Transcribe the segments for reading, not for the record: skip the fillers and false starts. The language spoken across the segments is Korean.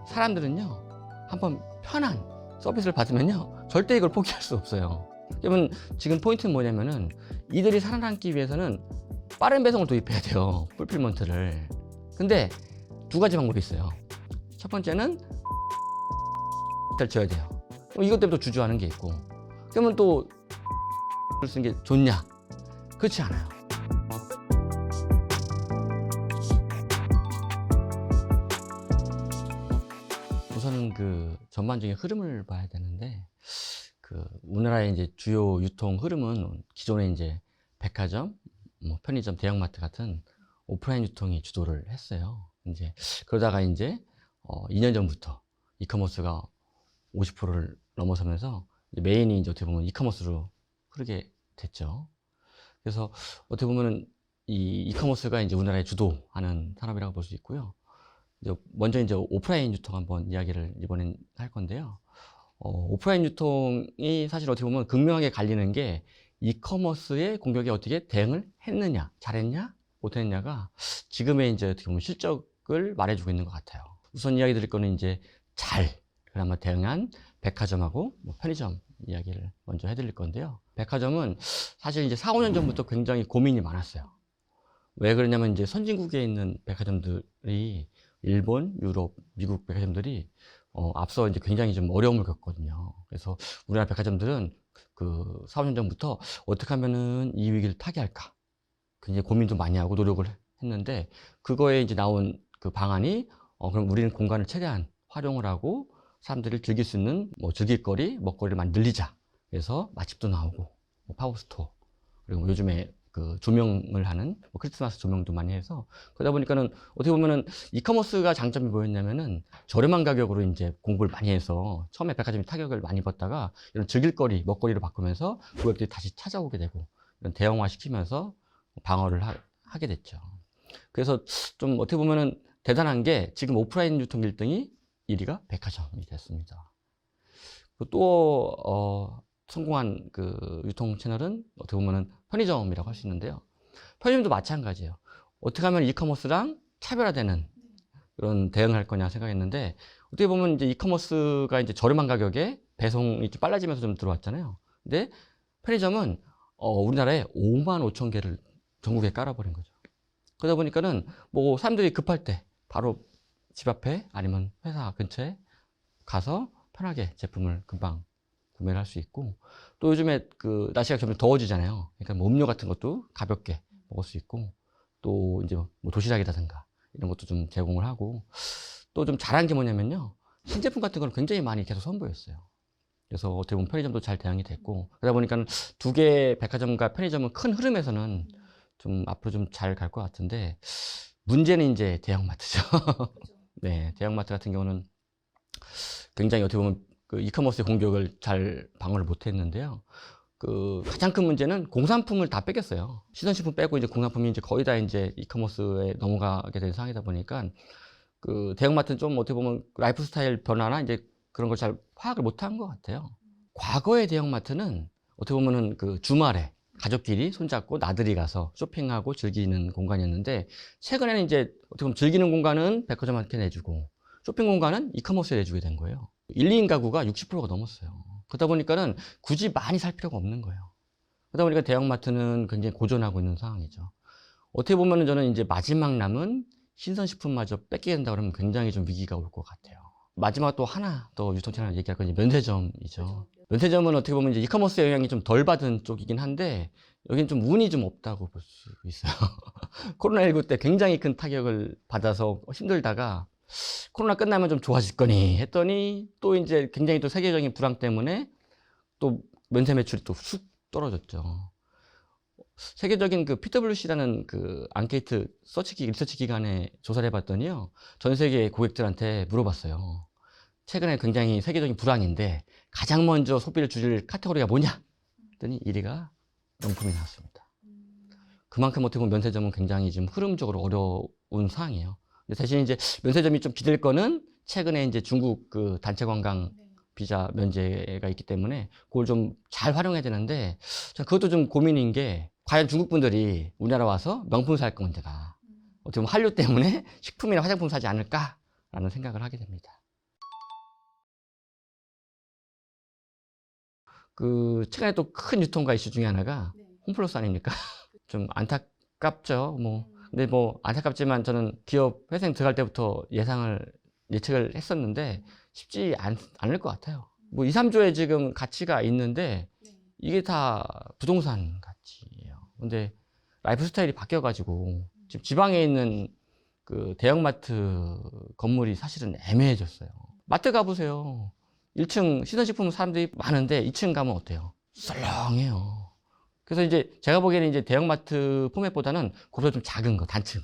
사람들은요, 한번 편한 서비스를 받으면요, 절대 이걸 포기할 수 없어요. 그러면 지금 포인트는 뭐냐면은, 이들이 살아남기 위해서는 빠른 배송을 도입해야 돼요. 풀필먼트를. 근데 두 가지 방법이 있어요. 첫 번째는 잘 지어야 돼요. 그럼 이것 때문에 또 주저하는 게 있고, 그러면 또 쓰는 게 좋냐? 그렇지 않아요. 우선은 그 전반적인 흐름을 봐야 되는데, 그 우리나라의 이제 주요 유통 흐름은 기존에 이제 백화점, 뭐 편의점, 대형마트 같은 오프라인 유통이 주도를 했어요. 이제 그러다가 이제 2년 전부터 이커머스가 50%를 넘어서면서 이제 메인이 이제 어떻게 보면 이커머스로 흐르게 됐죠. 그래서 어떻게 보면은 이 이커머스가 이제 우리나라의 주도하는 산업이라고 볼 수 있고요. 이제 먼저 이제 오프라인 유통 한번 이야기를 이번엔 할 건데요. 오프라인 유통이 사실 어떻게 보면 극명하게 갈리는 게 이커머스의 공격에 어떻게 대응을 했느냐, 잘했냐, 못했느냐가 지금의 이제 어떻게 보면 실적을 말해주고 있는 것 같아요. 우선 이야기 드릴 거는 이제 그나마 대응한 백화점하고 뭐 편의점 이야기를 먼저 해드릴 건데요. 백화점은 사실 이제 4, 5년 전부터 굉장히 고민이 많았어요. 왜 그러냐면 이제 선진국에 있는 백화점들이 일본, 유럽, 미국 백화점들이 앞서 이제 굉장히 좀 어려움을 겪거든요. 그래서 우리나라 백화점들은 그 4, 5년 전부터 어떻게 하면은 이 위기를 타개할까 굉장히 고민도 많이 하고 노력을 했는데, 그거에 이제 나온 그 방안이 그럼 우리는 공간을 최대한 활용을 하고 사람들이 즐길 수 있는 뭐 즐길거리, 먹거리를 많이 늘리자. 그래서 맛집도 나오고 뭐 팝업스토어, 그리고 요즘에 그 조명을 하는 뭐 크리스마스 조명도 많이 해서, 그러다 보니까는 어떻게 보면은 이커머스가 장점이 뭐였냐면은 저렴한 가격으로 이제 공부를 많이 해서 처음에 백화점이 타격을 많이 입었다가 이런 즐길거리, 먹거리를 바꾸면서 고객들이 다시 찾아오게 되고 이런 대형화 시키면서 방어를 하게 됐죠. 그래서 좀 어떻게 보면은 대단한 게 지금 오프라인 유통 1등이 1위가 백화점이 됐습니다. 또 성공한 그 유통 채널은 어떻게 보면은 편의점이라고 할 수 있는데요. 편의점도 마찬가지예요. 어떻게 하면 이커머스랑 차별화되는 그런 대응할 거냐 생각했는데, 어떻게 보면 이제 이커머스가 이제 저렴한 가격에 배송이 좀 빨라지면서 좀 들어왔잖아요. 근데 편의점은 우리나라에 5만 5천 개를 전국에 깔아버린 거죠. 그러다 보니까는 뭐 사람들이 급할 때 바로 집 앞에 아니면 회사 근처에 가서 편하게 제품을 금방 구매를 할 수 있고, 또 요즘에 그 날씨가 점점 더워지잖아요. 그러니까 뭐 음료 같은 것도 가볍게 먹을 수 있고, 또 이제 뭐 도시락이라든가 이런 것도 좀 제공을 하고, 또 좀 잘한 게 뭐냐면요, 신제품 같은 걸 굉장히 많이 계속 선보였어요. 그래서 어떻게 보면 편의점도 잘 대응이 됐고, 그러다 보니까 두 개의 백화점과 편의점은 큰 흐름에서는 좀 앞으로 좀 잘 갈 것 같은데, 문제는 이제 대형마트죠. 네, 대형마트 같은 경우는 굉장히 어떻게 보면 그 이커머스의 공격을 잘 방어를 못 했는데요. 그 가장 큰 문제는 공산품을 다 뺏겼어요. 신선식품 빼고 이제 공산품이 이제 거의 다 이제 이커머스에 넘어가게 된 상황이다 보니까, 그 대형마트는 좀 어떻게 보면 라이프 스타일 변화나 이제 그런 걸 잘 파악을 못 한 것 같아요. 과거의 대형마트는 어떻게 보면은 그 주말에 가족끼리 손잡고 나들이 가서 쇼핑하고 즐기는 공간이었는데, 최근에는 이제 어떻게 보면 즐기는 공간은 백화점한테 내주고 쇼핑 공간은 이커머스에 내주게 된 거예요. 1, 2인 가구가 60%가 넘었어요. 그러다 보니까는 굳이 많이 살 필요가 없는 거예요. 그러다 보니까 대형마트는 굉장히 고전하고 있는 상황이죠. 어떻게 보면은 저는 이제 마지막 남은 신선식품마저 뺏기게 된다 그러면 굉장히 좀 위기가 올 것 같아요. 마지막 또 하나 더 유통채널 얘기할 건 이제 면세점이죠. 면세점은 어떻게 보면 이제 이커머스 영향이 좀 덜 받은 쪽이긴 한데, 여기는 좀 운이 좀 없다고 볼 수 있어요. 코로나19 때 굉장히 큰 타격을 받아서 힘들다가 코로나 끝나면 좀 좋아질 거니 했더니, 또 이제 굉장히 또 세계적인 불황 때문에 또 면세 매출이 또 쑥 떨어졌죠. 세계적인 그 PwC라는 그 앙케이트 리서치 기관에 조사를 해봤더니요, 전 세계 고객들한테 물어봤어요. 최근에 굉장히 세계적인 불황인데 가장 먼저 소비를 줄일 카테고리가 뭐냐? 했더니 1위가 명품이 나왔습니다. 그만큼 어떻게 보면 면세점은 굉장히 지금 흐름적으로 어려운 상황이에요. 근데 대신 이제 면세점이 좀 기댈 거는 최근에 이제 중국 그 단체 관광 비자 면제가 있기 때문에 그걸 좀 잘 활용해야 되는데, 그것도 좀 고민인 게, 과연 중국 분들이 우리나라 와서 명품 살 건데가 어떻게 보면 한류 때문에 식품이나 화장품 사지 않을까라는 생각을 하게 됩니다. 최근에 또 큰 유통가 이슈 중에 하나가 홈플러스 아닙니까? 좀 안타깝죠. 근데 안타깝지만 저는 기업 회생 들어갈 때부터 예측을 했었는데 쉽지 않을 것 같아요. 2, 3조의 지금 가치가 있는데 이게 다 부동산 가치예요. 근데 라이프 스타일이 바뀌어가지고 지금 지방에 있는 그 대형마트 건물이 사실은 애매해졌어요. 마트 가보세요. 1층 신선식품 사람들이 많은데 2층 가면 어때요? 썰렁해요. 그래서 이제 제가 보기에는 이제 대형마트 포맷보다는 그보다 좀 작은 거, 단층.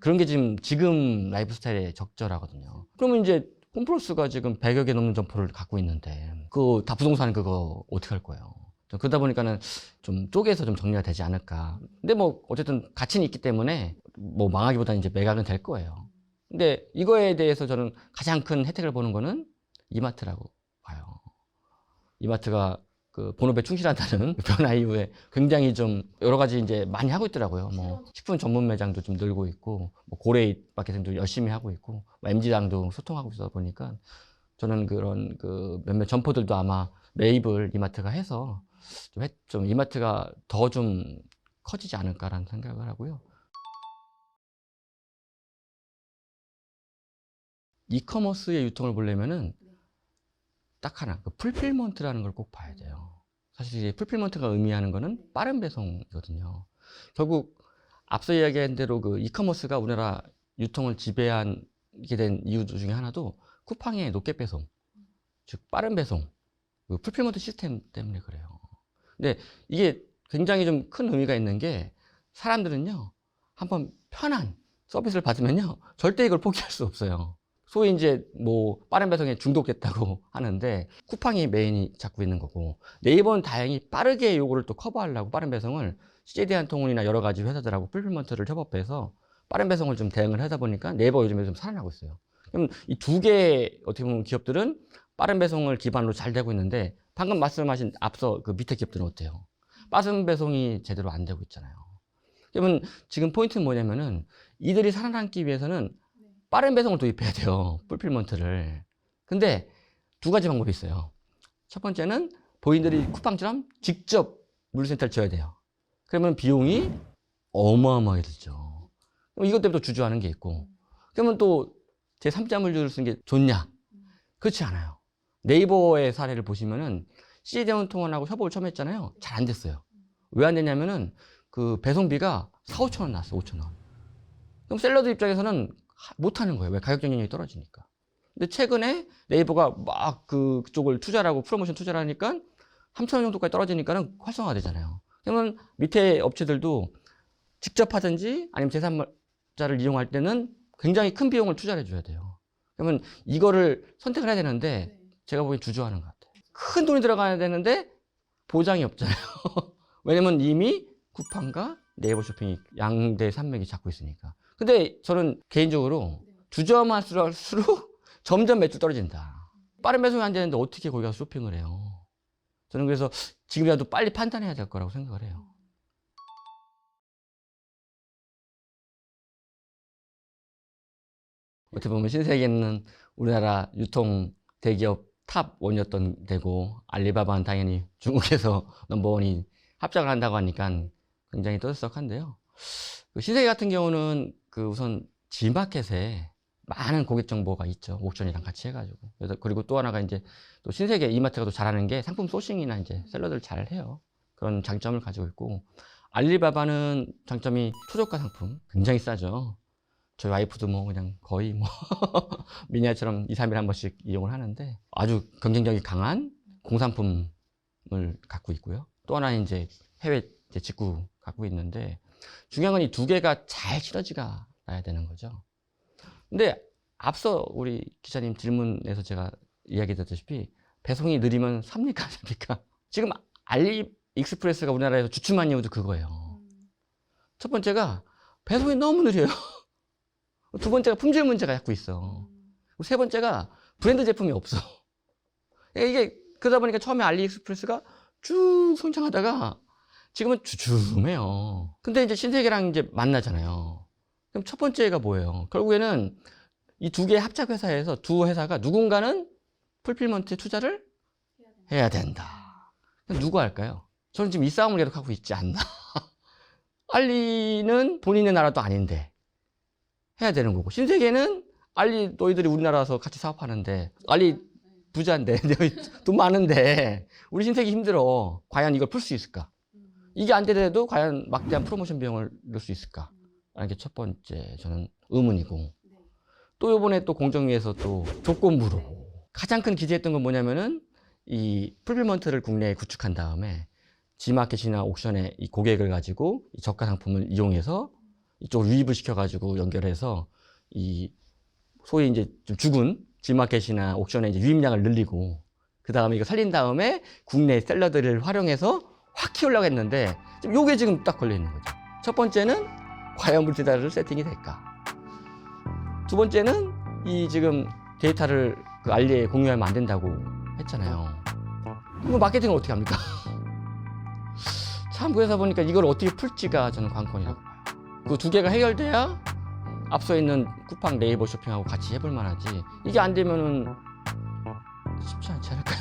그런 게 지금 라이프 스타일에 적절하거든요. 그러면 이제 홈플러스가 지금 100여 개 넘는 점포를 갖고 있는데 다 부동산 그거 어떻게 할 거예요? 그러다 보니까는 좀 쪼개서 좀 정리가 되지 않을까. 근데 어쨌든 가치는 있기 때문에 망하기보다는 이제 매각은 될 거예요. 근데 이거에 대해서 저는 가장 큰 혜택을 보는 거는 이마트라고 봐요. 이마트가 그 본업에 충실한다는 변화 이후에 굉장히 좀 여러 가지 이제 많이 하고 있더라고요. 식품 전문 매장도 좀 늘고 있고, 고레이 마케팅도 열심히 하고 있고, MG랑도 소통하고 있어 보니까 저는 그런 몇몇 점포들도 아마 매입을 이마트가 해서 좀 이마트가 더 좀 커지지 않을까라는 생각을 하고요. 이커머스의 유통을 보려면은 딱 하나, 풀필먼트라는 걸 꼭 봐야 돼요. 사실 이 풀필먼트가 의미하는 거는 빠른 배송이거든요. 결국 앞서 이야기한 대로 이커머스가 우리나라 유통을 지배하게 된 이유 중에 하나도 쿠팡의 로켓 배송, 즉 빠른 배송, 풀필먼트 시스템 때문에 그래요. 근데 이게 굉장히 좀 큰 의미가 있는 게 사람들은요, 한번 편한 서비스를 받으면요, 절대 이걸 포기할 수 없어요. 소위 이제 빠른 배송에 중독됐다고 하는데 쿠팡이 메인이 잡고 있는 거고, 네이버는 다행히 빠르게 요거를 또 커버하려고 빠른 배송을 CJ 대한통운이나 여러 가지 회사들하고 풀필먼트를 협업해서 빠른 배송을 좀 대응을 하다 보니까 네이버 요즘에 좀 살아나고 있어요. 그럼 이 두 개 어떻게 보면 기업들은 빠른 배송을 기반으로 잘 되고 있는데, 방금 말씀하신 앞서 그 밑에 기업들은 어때요? 빠른 배송이 제대로 안 되고 있잖아요. 그러면 지금 포인트는 뭐냐면은 이들이 살아남기 위해서는 빠른 배송을 도입해야 돼요. 풀필먼트를. 근데 두 가지 방법이 있어요. 첫 번째는 본인들이 쿠팡처럼 직접 물류센터를 지어야 돼요. 그러면 비용이 어마어마하게 들죠. 그럼 이것 때문에 또 주저하는 게 있고, 그러면 또 제3자 물류를 쓰는 게 좋냐? 그렇지 않아요. 네이버의 사례를 보시면은 CJ 대한통운하고 협업을 처음 했잖아요. 잘 안 됐어요. 왜 안 됐냐면은 배송비가 4, 5천 원 나왔어요. 5천 원. 그럼 셀러들 입장에서는 못 하는 거예요. 왜? 가격 경쟁력이 떨어지니까. 근데 최근에 네이버가 막 그쪽을 투자하고 프로모션 투자를 하니까 3천 원 정도까지 떨어지니까는 활성화가 되잖아요. 그러면 밑에 업체들도 직접 하든지 아니면 제3자를 이용할 때는 굉장히 큰 비용을 투자를 해줘야 돼요. 그러면 이거를 선택을 해야 되는데 제가 보기엔 주저하는 것 같아요. 큰 돈이 들어가야 되는데 보장이 없잖아요. 왜냐면 이미 쿠팡과 네이버 쇼핑이 양대 산맥이 잡고 있으니까. 근데 저는 개인적으로 주저할수록 점점 매출 떨어진다. 빠른 배송이 안 되는데 어떻게 거기 가서 쇼핑을 해요? 저는 그래서 지금이라도 빨리 판단해야 될 거라고 생각을 해요. 어떻게 보면 신세계는 우리나라 유통 대기업 탑 1이었던 데고, 알리바바는 당연히 중국에서 넘버원이 합작을 한다고 하니까 굉장히 떠들썩한데요. 신세계 같은 경우는 우선 G마켓에 많은 고객 정보가 있죠. 옥션이랑 같이 해가지고. 그리고 또 하나가 이제 또 신세계 이마트가 또 잘하는 게 상품 소싱이나 이제 셀러들 잘 해요. 그런 장점을 가지고 있고, 알리바바는 장점이 초저가 상품 굉장히 싸죠. 저희 와이프도 그냥 거의 미니어처럼 2, 3일에 한 번씩 이용을 하는데 아주 경쟁력이 강한 공산품을 갖고 있고요. 또 하나는 이제 해외 직구 갖고 있는데, 중요한 건 이 두 개가 잘 시너지가 나야 되는 거죠. 근데 앞서 우리 기자님 질문에서 제가 이야기 드렸다시피 배송이 느리면 삽니까? 안 삽니까? 지금 알리익스프레스가 우리나라에서 주춤한 이유도 그거예요. 첫 번째가 배송이 너무 느려요. 두 번째가 품질 문제가 자꾸 있어. 세 번째가 브랜드 제품이 없어. 이게 그러다 보니까 처음에 알리익스프레스가 쭉 성장하다가 지금은 주춤해요. 근데 이제 신세계랑 이제 만나잖아요. 그럼 첫 번째가 뭐예요? 결국에는 이 두 개의 합작 회사에서 두 회사가 누군가는 풀필먼트에 투자를 해야 된다. 누가 할까요? 저는 지금 이 싸움을 계속 하고 있지 않나. 알리는 본인의 나라도 아닌데 해야 되는 거고, 신세계는 알리 너희들이 우리나라에서 같이 사업하는데, 알리 부자인데 돈 많은데 우리 신세계 힘들어. 과연 이걸 풀 수 있을까? 이게 안 되더라도 과연 막대한 프로모션 비용을 넣을 수 있을까? 라는 게 첫 번째 저는 의문이고, 또 이번에 또 공정위에서 또 조건부로 가장 큰 기대했던 건 뭐냐면은 이 풀빌먼트를 국내에 구축한 다음에 G마켓이나 옥션에 이 고객을 가지고 이 저가 상품을 이용해서 이쪽을 유입을 시켜가지고 연결해서 이 소위 이제 좀 죽은 G마켓이나 옥션의 이제 유입량을 늘리고, 그 다음에 이거 살린 다음에 국내 셀러들을 활용해서 확 키우려고 했는데, 지금 요게 지금 딱 걸려 있는 거죠. 첫 번째는 과연 물티다를 세팅이 될까? 두 번째는 이 지금 데이터를 그 알리에 공유하면 안 된다고 했잖아요. 그럼 마케팅을 어떻게 합니까? 참, 그래서 보니까 이걸 어떻게 풀지가 저는 관건이라고 봐요. 그 두 개가 해결돼야 앞서 있는 쿠팡, 네이버 쇼핑하고 같이 해볼 만하지, 이게 안 되면은 쉽지 않지 않을까요?